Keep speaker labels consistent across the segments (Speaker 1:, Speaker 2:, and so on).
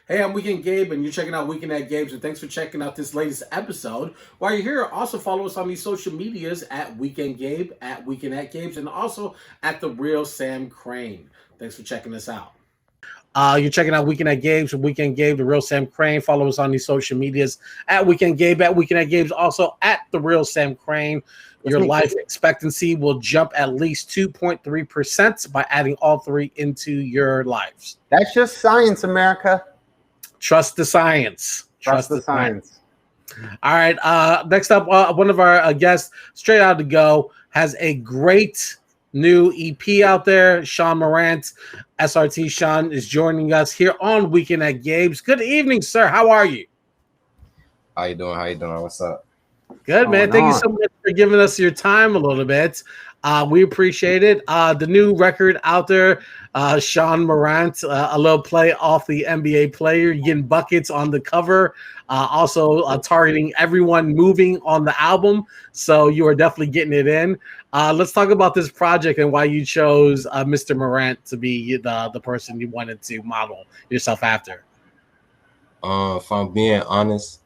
Speaker 1: Hey, I'm Weekend Gabe, and you're checking out Weekend at Gabe's, and thanks for checking out this latest episode. While you're here, also follow us on these social medias at Weekend Gabe, at Weekend at Gabe's, and also at The Real Sam Crane. Thanks for checking us out. You're checking out Weekend at Gabe's with Weekend Gabe, The Real Sam Crane. Follow us on these social medias at Weekend Gabe, at Weekend at Gabe's, also at The Real Sam Crane. Your life expectancy will jump at least 2.3% by adding all three into your lives.
Speaker 2: That's just science, America.
Speaker 1: Trust the science.
Speaker 2: Trust the science.
Speaker 1: All right. Next up, one of our guests, straight out to go, has a great new EP out there. Shon Morant, SRT Shon, is joining us here on Weekend at Gabe's. Good evening, sir. How are you?
Speaker 3: How you doing? What's up?
Speaker 1: Good, man. Thank you so much for giving us your time a little bit. We appreciate it. The new record out there, Shon Morant, a little play off the NBA player, getting buckets on the cover, also targeting everyone moving on the album. So you are definitely getting it in. Let's talk about this project and why you chose Mr. Morant to be the person you wanted to model yourself after.
Speaker 3: If I'm being honest,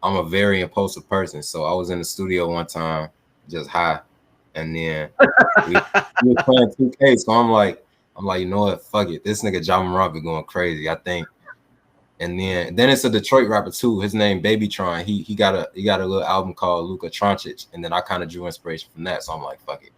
Speaker 3: I'm a very impulsive person. So I was in the studio one time, just high. And then we were playing 2K, so I'm like, you know what? Fuck it. This nigga Shon Morant be going crazy, I think. And then it's a Detroit rapper too. His name Babytron. He got a little album called Luka Trončić, and then I kind of drew inspiration from that. So I'm like, fuck it.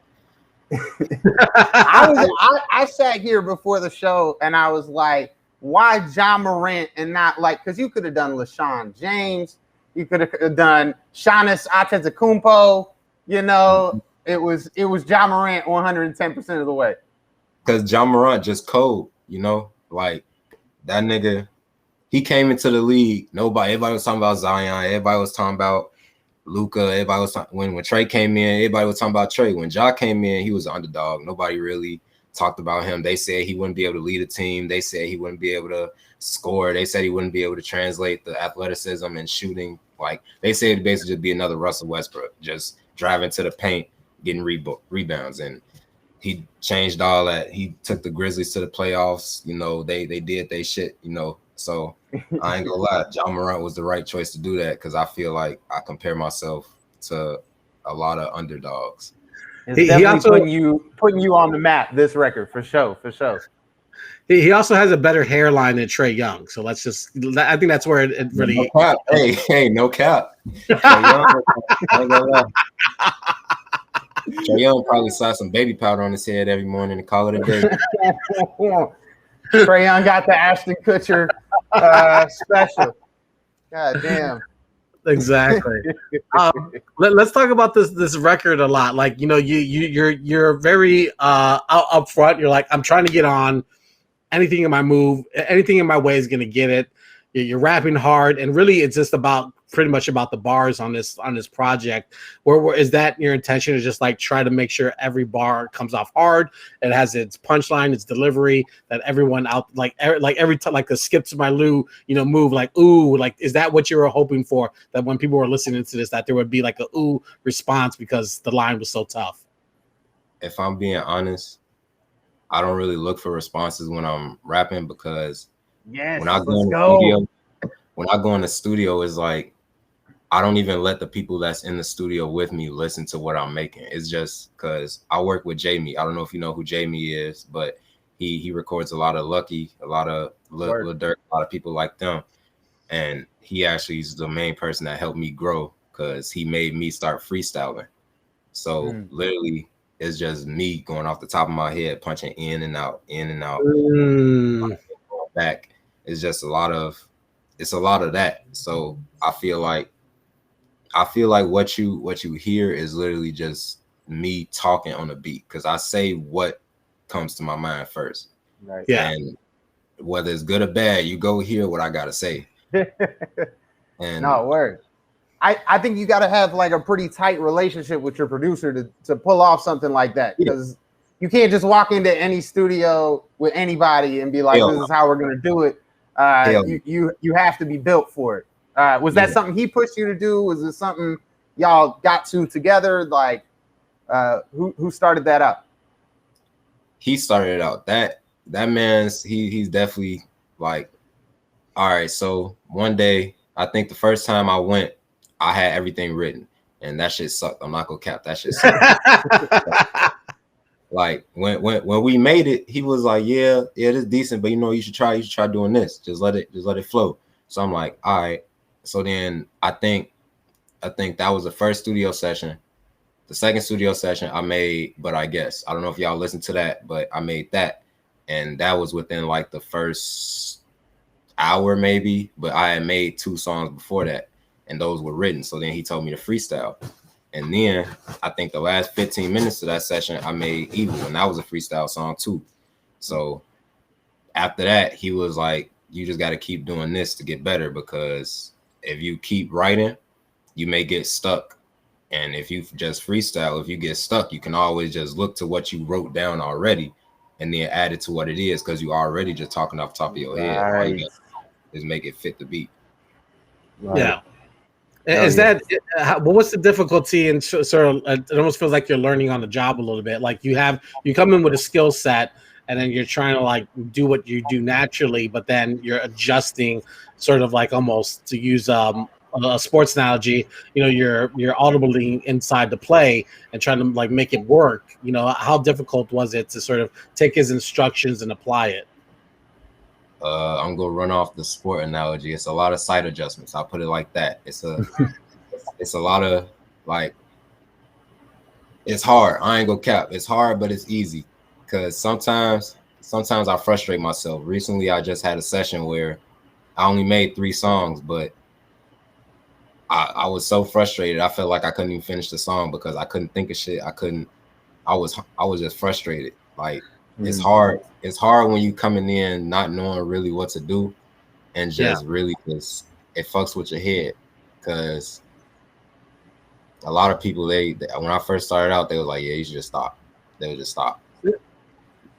Speaker 2: I sat here before the show and I was like, why Shon Morant and not like, because you could have done LaShawn James, you could have done Giannis Antetokounmpo, you know. It was Shon Morant 110% of the way.
Speaker 3: Because Shon Morant just cold, you know, like that nigga. He came into the league. Everybody was talking about Zion. Everybody was talking about Luka. Everybody was when Trey came in. Everybody was talking about Trey. When Ja came in, he was an underdog. Nobody really talked about him. They said he wouldn't be able to lead a team. They said he wouldn't be able to score. They said he wouldn't be able to translate the athleticism and shooting. Like they said, it'd basically just be another Russell Westbrook, just driving to the paint, getting rebounds, and he changed all that. He took the Grizzlies to the playoffs. You know, they did they shit. You know, so I ain't gonna lie, Shon Morant was the right choice to do that because I feel like I compare myself to a lot of underdogs.
Speaker 2: It's definitely also putting you on the map. This record for sure.
Speaker 1: He also has a better hairline than Trae Young, so let's just. I think that's where it really.
Speaker 3: No cap. Hey, no cap. Trae Young probably saw some baby powder on his head every morning and call it a day.
Speaker 2: Trae Young got the Ashton Kutcher special. God damn.
Speaker 1: Exactly. Let's talk about this record a lot. Like, you know, you're very upfront. You're like, I'm trying to get on. Anything in my way is gonna get it. You're rapping hard, and really, it's just pretty much about the bars on this project. Where is that your intention? Is just like try to make sure every bar comes off hard. It has its punchline, its delivery. That everyone out like every time, like the skip to my Lou, you know, move like ooh, like is that what you were hoping for? That when people were listening to this, that there would be like a ooh response because the line was so tough.
Speaker 3: If I'm being honest, I don't really look for responses when I'm rapping because when I go in the studio, it's like I don't even let the people that's in the studio with me listen to what I'm making. It's just because I work with Jamie. I don't know if you know who Jamie is, but he records a lot of Lucky, a lot of Lil Durk, a lot of people like them. And he actually is the main person that helped me grow because he made me start freestyling. So literally, it's just me going off the top of my head, punching in and out. Going back. It's just a lot of that. So I feel like what you hear is literally just me talking on a beat because I say what comes to my mind first.
Speaker 2: Right.
Speaker 1: Yeah.
Speaker 3: And whether it's good or bad, you go hear what I gotta say. And
Speaker 2: no, word. I think you got to have like a pretty tight relationship with your producer to pull off something like that because you can't just walk into any studio with anybody and be like, this is how we're going to do it. You have to be built for it. Was that something he pushed you to do? Was it something y'all got to together? Like who started that up?
Speaker 3: He started it out. That man's he's definitely like all right, so one day, I think the first time I went, I had everything written, and that shit sucked. I'm not gonna cap, that shit sucked. Like when we made it, he was like, yeah, it's decent, but you should try doing this. Just let it flow. So I'm like, all right. So then I think that was the first studio session. The second studio session I made, but I guess I don't know if y'all listened to that, but I made that, and that was within like the first hour maybe. But I had made 2 songs before that, and those were written. So then he told me to freestyle. And then I think the last 15 minutes of that session, I made Evil, and that was a freestyle song too. So after that, he was like, you just got to keep doing this to get better, because if you keep writing, you may get stuck. And if you just freestyle, if you get stuck, you can always just look to what you wrote down already and then add it to what it is, because you already just talking off the top of your head. All you got to do is make it fit the beat.
Speaker 1: Right. Yeah. Is that what's the difficulty in sort of? It almost feels like you're learning on the job a little bit. Like you come in with a skill set, and then you're trying to like do what you do naturally, but then you're adjusting, sort of like almost to use a sports analogy. You're audibly inside the play and trying to like make it work. How difficult was it to sort of take his instructions and apply it?
Speaker 3: I'm gonna run off the sport analogy. It's a lot of sight adjustments. I'll put it like that. It's a lot of like, it's hard. I ain't gonna cap. It's hard, but it's easy, because sometimes I frustrate myself. Recently, I just had a session where I only made 3 songs, but I was so frustrated. I felt like I couldn't even finish the song because I couldn't think of shit. I was just frustrated. Like, it's hard. It's hard when you coming in not knowing really what to do, and just really just it fucks with your head, because a lot of people they when I first started out, they were like, yeah, you should just stop. They would just stop.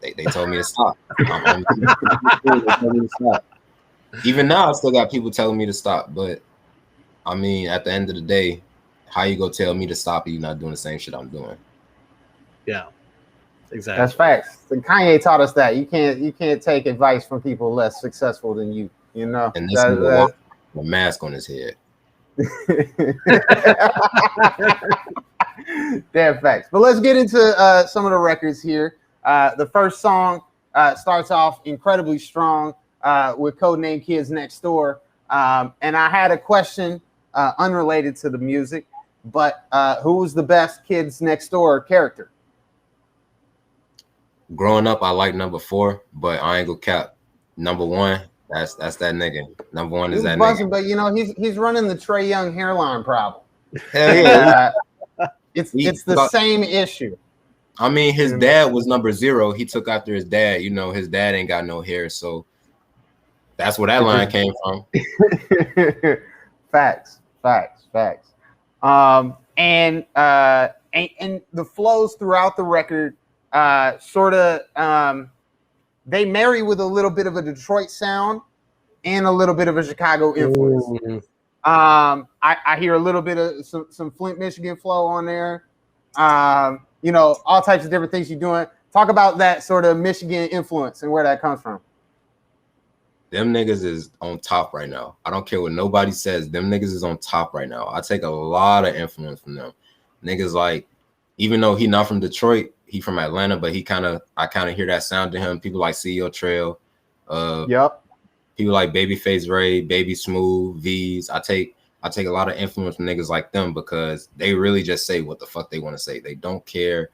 Speaker 3: They told me to stop. Even now, I still got people telling me to stop, but I mean, at the end of the day, how you go tell me to stop and you're not doing the same shit I'm doing?
Speaker 1: Yeah. Exactly.
Speaker 2: That's facts. And Kanye taught us that you can't take advice from people less successful than you. And
Speaker 3: this nigga with a mask on his head.
Speaker 2: Damn facts. But let's get into some of the records here. The first song starts off incredibly strong with Codename Kids Next Door. And I had a question unrelated to the music, but who was the best Kids Next Door character?
Speaker 3: Growing up, I like number 4, but I ain't gonna cap. Number 1, that's that nigga. Number 1 is that
Speaker 2: buzzing,
Speaker 3: nigga.
Speaker 2: But he's running the Trae Young hairline problem.
Speaker 3: Hell yeah.
Speaker 2: It's the same issue.
Speaker 3: I mean, his dad was number 0. He took after his dad. His dad ain't got no hair, so that's where that line came from.
Speaker 2: Facts. And the flows throughout the record sort of they marry with a little bit of a Detroit sound and a little bit of a Chicago influence. I hear a little bit of some Flint, Michigan flow on there. All types of different things you're doing. Talk about that sort of Michigan influence and where that comes from.
Speaker 3: Them niggas is on top right now. I don't care what nobody says. Them niggas is on top right now. I take a lot of influence from them. Niggas like, even though he not from Detroit, he from Atlanta, but I kind of hear that sound to him. People like CEO Trail. People like Babyface Ray, Baby Smooth, V's. I take a lot of influence from niggas like them, because they really just say what the fuck they want to say. They don't care.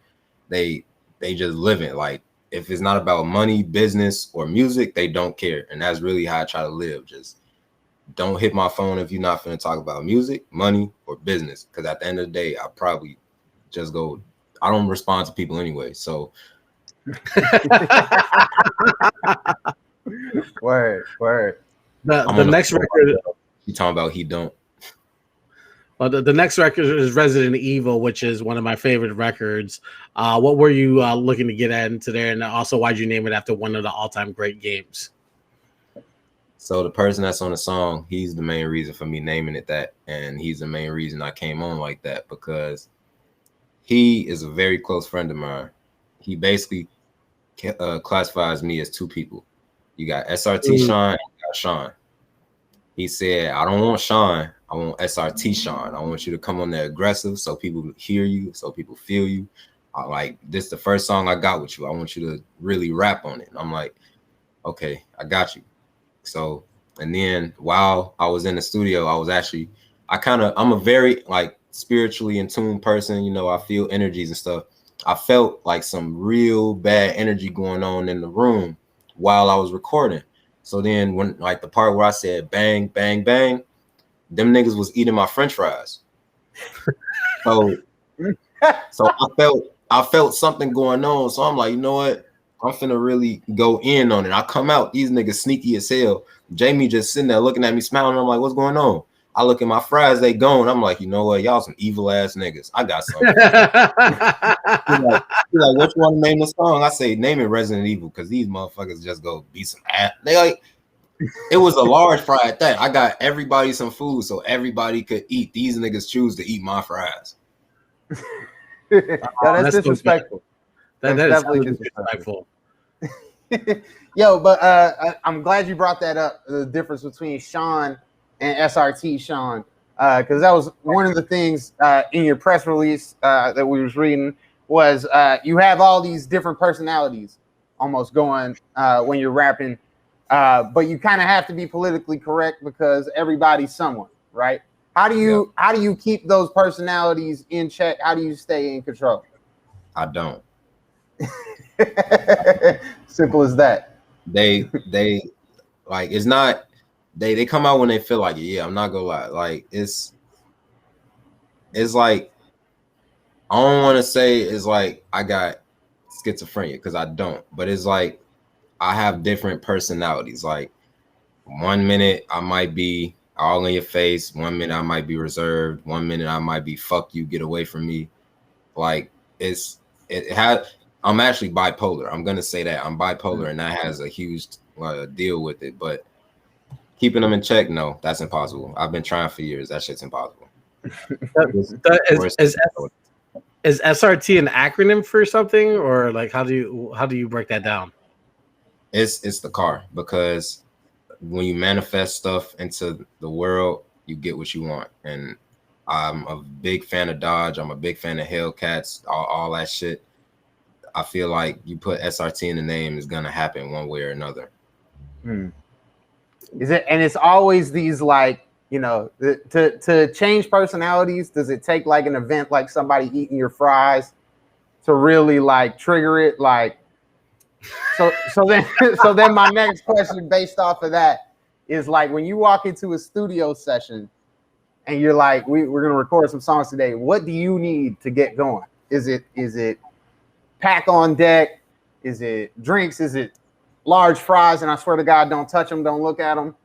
Speaker 3: They just live it. Like, if it's not about money, business, or music, they don't care. And that's really how I try to live. Just don't hit my phone if you're not finna talk about music, money, or business. Because at the end of the day, I probably just go, I don't respond to people anyway. So
Speaker 2: word.
Speaker 1: The next record,
Speaker 3: you talking about he don't.
Speaker 1: Well, the next record is Resident Evil, which is one of my favorite records. What were you looking to get at into there? And also, why'd you name it after one of the all-time great games?
Speaker 3: So the person that's on the song, he's the main reason for me naming it that. And he's the main reason I came on like that, because he is a very close friend of mine. He basically classifies me as 2 people. You got SRT Shon and you got Shon. He said, I don't want Shon. I want SRT Shon. I want you to come on there aggressive so people hear you, so people feel you. I like this the first song I got with you. I want you to really rap on it. And I'm like, okay, I got you. So, and then while I was in the studio, I'm a very like spiritually in tune person. You know, I feel energies and stuff. I felt like some real bad energy going on in the room while I was recording. So then when like the part where I said bang, bang, bang, them niggas was eating my French fries. So I felt something going on. So I'm like, you know what? I'm finna really go in on it. I come out, these niggas sneaky as hell. Jamie just sitting there looking at me, smiling. I'm like, what's going on? I look at my fries, they gone. I'm like, you know what? Y'all some evil ass niggas. I got something. He's like, what you want to name the song? I say, name it Resident Evil, because these motherfuckers just go beat some ass. They like, it was a large fry at that. I got everybody some food so everybody could eat. These niggas choose to eat my fries.
Speaker 2: That's disrespectful.
Speaker 1: That is definitely disrespectful.
Speaker 2: Yo, but I'm glad you brought that up, the difference between Shon and SRT Shon, because that was one of the things in your press release that we was reading was you have all these different personalities almost going when you're rapping, but you kind of have to be politically correct because everybody's someone, right? How do you keep those personalities in check? How do you stay in control?
Speaker 3: I don't.
Speaker 2: Simple as that.
Speaker 3: They like it's not they come out when they feel like it. Yeah, I'm not gonna lie. Like it's like I don't want to say it's like I got schizophrenia because I don't, but it's like I have different personalities. Like 1 minute I might be all in your face, 1 minute I might be reserved, 1 minute I might be fuck you, get away from me. Like I'm actually bipolar. I'm gonna say that I'm bipolar, and that has a huge deal with it. But keeping them in check, no, that's impossible. I've been trying for years. That shit's impossible.
Speaker 1: Is SRT an acronym for something, or like how do you break that down?
Speaker 3: It's the car, because when you manifest stuff into the world, you get what you want. And I'm a big fan of Dodge. I'm a big fan of Hellcats, all that shit. I feel like you put SRT in the name, is gonna happen one way or another.
Speaker 2: Is it? And it's always these like, you know, to change personalities. Does it take like an event like somebody eating your fries to really like trigger it? Like, so then my next question based off of that is like when you walk into a studio session and you're like, we're gonna record some songs today. What do you need to get going? Is it pack on deck? Is it drinks? Is it large fries? And I swear to God, don't touch them. Don't look at them.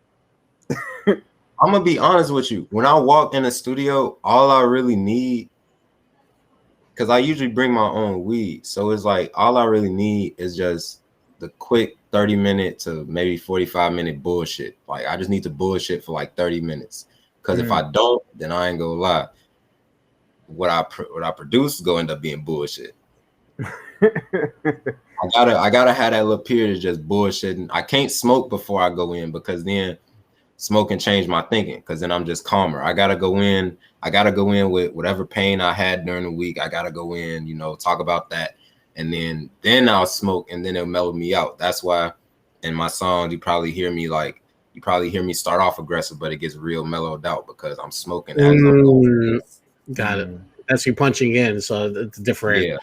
Speaker 3: I'm gonna be honest with you. When I walk in the studio, all I really need, because I usually bring my own weed, so it's like all I really need is just the quick 30-minute to maybe 45-minute bullshit. Like I just need to bullshit for like 30 minutes. Because if I don't, then I ain't gonna lie. What I produce is gonna end up being bullshit. I gotta have that little period of just bullshitting. I can't smoke before I go in, because then smoking changed my thinking, because then I'm just calmer. I gotta go in with whatever pain I had during the week. I gotta go in, you know, talk about that, and then I'll smoke, and then it'll mellow me out. That's why in my songs you probably hear me start off aggressive, but it gets real mellowed out because I'm smoking as I'm going.
Speaker 1: Got it. That's you punching in, so it's different. Yeah.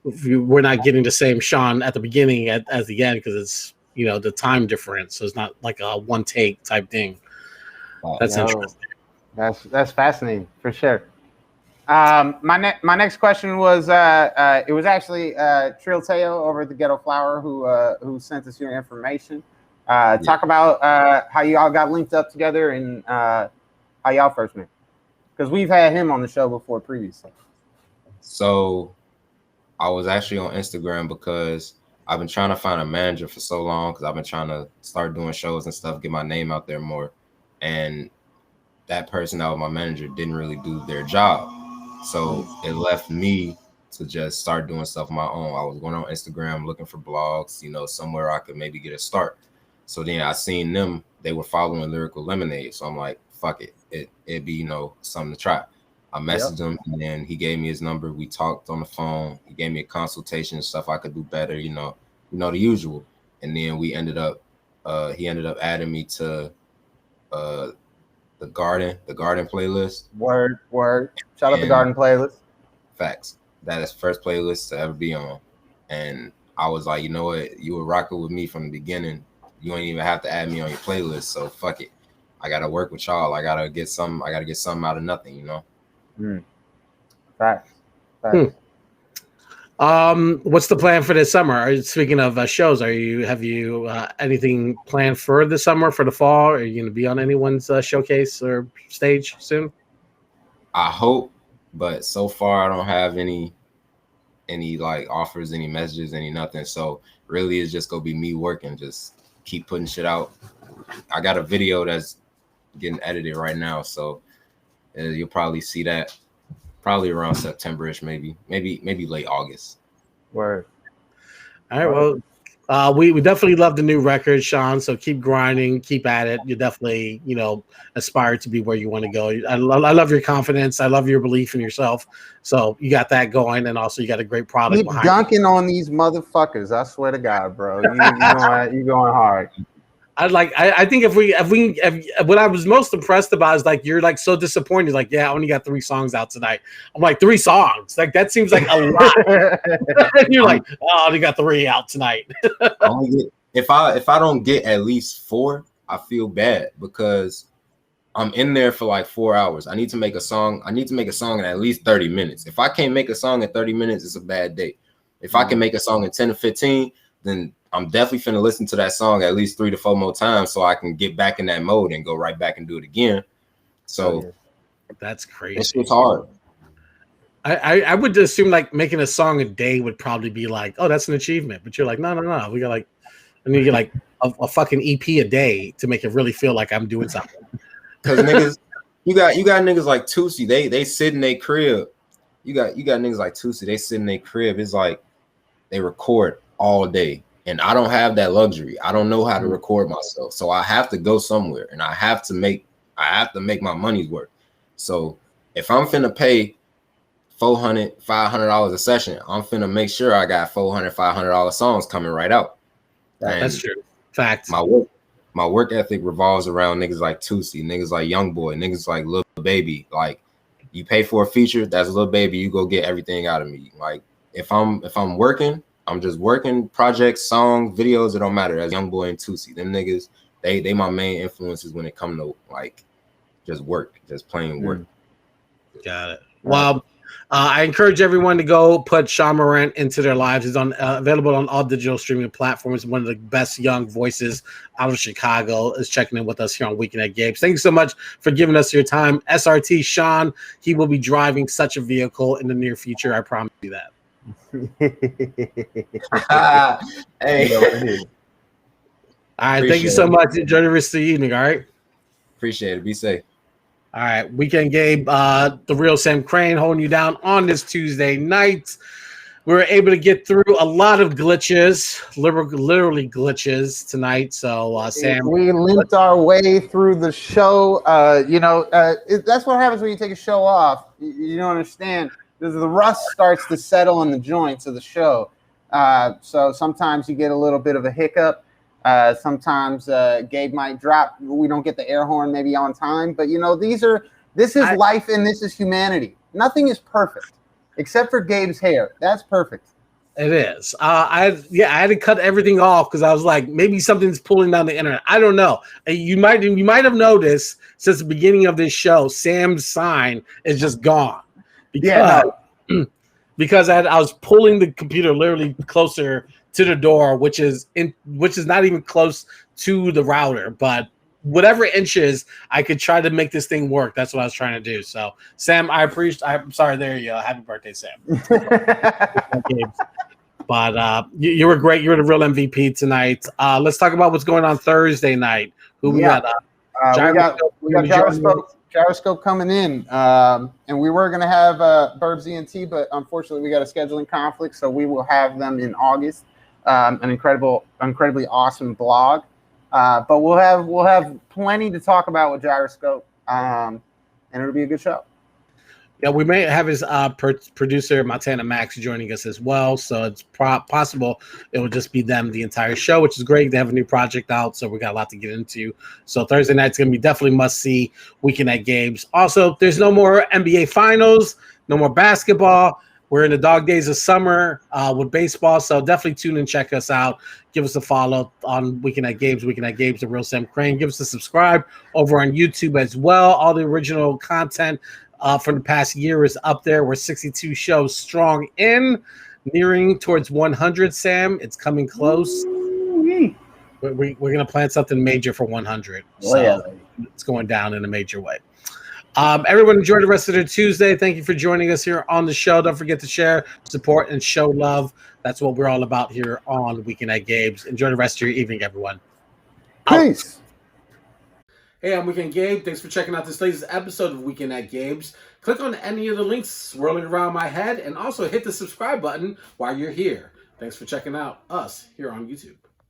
Speaker 1: We're not getting the same Shon at the beginning as the end, because it's, you know, the time difference. So it's not like a one take type thing. That's interesting.
Speaker 2: That's fascinating for sure. My next question was it was actually Trillteo over at the Ghetto Flower who sent us your information. Talk about how y'all got linked up together and how y'all first met, because we've had him on the show before previously.
Speaker 3: So I was actually on Instagram because I've been trying to find a manager for so long, because I've been trying to start doing shows and stuff, get my name out there more. And that person that was my manager didn't really do their job. So it left me to just start doing stuff on my own. I was going on Instagram looking for blogs, you know, somewhere I could maybe get a start. So then I seen them, they were following Lyrical Lemonade. So I'm like, fuck it. It'd be, something to try. I messaged him, and then he gave me his number. We talked on the phone. He gave me a consultation, stuff I could do better, the usual. And then we ended up, he ended up adding me to the Garden playlist.
Speaker 2: Word. Shout out the Garden playlist.
Speaker 3: Facts. That is first playlist to ever be on. And I was like, you know what? You were rocking with me from the beginning. You don't even have to add me on your playlist. So fuck it. I gotta work with y'all. I gotta get something out of nothing,
Speaker 2: Facts.
Speaker 1: What's the plan for this summer? Speaking of shows, have you anything planned for the summer, for the fall? Are you going to be on anyone's showcase or stage soon?
Speaker 3: I hope, but so far I don't have any like offers, any messages, any nothing. So really, it's just gonna be me working, just keep putting shit out. I got a video that's getting edited right now, so you'll probably see that probably around September-ish, maybe late August.
Speaker 2: Word.
Speaker 1: All right. Well, we definitely love the new record, Shon. So keep grinding, keep at it. You definitely, aspire to be where you want to go. I love your confidence. I love your belief in yourself. So you got that going, and also you got a great product.
Speaker 2: Keep dunking on these motherfuckers. I swear to God, bro. You going hard.
Speaker 1: I think if what I was most impressed about is like you're like so disappointed. Like, yeah, I only got 3 songs out tonight. I'm like, 3 songs? Like that seems like a lot. And you're like, oh, I only got 3 out tonight.
Speaker 3: If I don't get at least 4, I feel bad because I'm in there for like 4 hours. I need to make a song. In at least 30 minutes. If I can't make a song in 30 minutes, it's a bad day. If I can make a song in 10 to 15, then I'm definitely finna listen to that song at least 3 to 4 more times so I can get back in that mode and go right back and do it again. So
Speaker 1: that's crazy.
Speaker 3: It's hard.
Speaker 1: I would assume like making a song a day would probably be like, oh, that's an achievement. But you're like, no. We got like, I need to get like a fucking EP a day to make it really feel like I'm doing something.
Speaker 3: Because niggas, you got niggas like Tusi, they sit in their crib. You got niggas like Tusi, they sit in their crib. It's like they record all day. And I don't have that luxury. I don't know how to record myself. So I have to go somewhere and I have to make my money's worth. So if I'm finna pay $400, $500 a session, I'm finna make sure I got $400, $500 songs coming right out.
Speaker 1: That's true. Facts.
Speaker 3: My work ethic revolves around niggas like Tusi, niggas like Young Boy, niggas like Lil Baby. Like you pay for a feature, that's Lil Baby, you go get everything out of me. Like if I'm working, I'm just working projects, songs, videos. It don't matter. As Young Boy and Tusi, them niggas, they my main influences when it come to like just work, just plain work.
Speaker 1: Got it. Well, I encourage everyone to go put Shon Morant into their lives. He's available on all digital streaming platforms. One of the best young voices out of Chicago is checking in with us here on Weekend at Gabe's. Thank you so much for giving us your time. SRT Shon, he will be driving such a vehicle in the near future. I promise you that.
Speaker 3: Hey.
Speaker 1: All right, thank you so much. Enjoy the rest of the evening. All right,
Speaker 3: appreciate it. Be safe.
Speaker 1: All right, Weekend Gabe, the real Sam Crane, holding you down on this Tuesday night. We were able to get through a lot of glitches, literally glitches tonight. So Sam,
Speaker 2: we limped our way through the show. That's what happens when you take a show off. You don't understand. The rust starts to settle in the joints of the show. So sometimes you get a little bit of a hiccup. Sometimes Gabe might drop. We don't get the air horn maybe on time. But, this is life and this is humanity. Nothing is perfect except for Gabe's hair. That's perfect.
Speaker 1: It is. I had to cut everything off because I was like, maybe something's pulling down the internet. I don't know. You might have noticed since the beginning of this show, Sam's sign is just gone. Because I was pulling the computer literally closer to the door, which is not even close to the router, but whatever inches I could try to make this thing work. That's what I was trying to do. So Sam, I'm sorry. There you go. Happy birthday, Sam. But you were great. You're the real MVP tonight. Let's talk about what's going on Thursday night. We got
Speaker 2: Gyroscope coming in, and we were going to have Burbs ENT, but unfortunately we got a scheduling conflict, so we will have them in August. An incredibly awesome blog. But we'll have plenty to talk about with Gyroscope, and it'll be a good show.
Speaker 1: Yeah, we may have his producer Montana Max joining us as well, so it's possible it will just be them the entire show, which is great. They have a new project out, so we got a lot to get into. So Thursday night's gonna be definitely must see weekend at Gabe's. Also, there's no more NBA Finals, no more basketball. We're in the dog days of summer with baseball, so definitely tune in, check us out. Give us a follow on Weekend at Gabe's, The Real Sam Crane. Give us a subscribe over on YouTube as well. All the original content from the past year is up there. We're 62 shows strong in, nearing towards 100, Sam. It's coming close. We're going to plan something major for 100. So it's going down in a major way. Everyone enjoy the rest of their Tuesday. Thank you for joining us here on the show. Don't forget to share, support, and show love. That's what we're all about here on Weekend at Gabe's. Enjoy the rest of your evening, everyone.
Speaker 2: Peace.
Speaker 1: Hey, I'm Weekend Gabe. Thanks for checking out this latest episode of Weekend at Gabe's. Click on any of the links swirling around my head and also hit the subscribe button while you're here. Thanks for checking out us here on YouTube.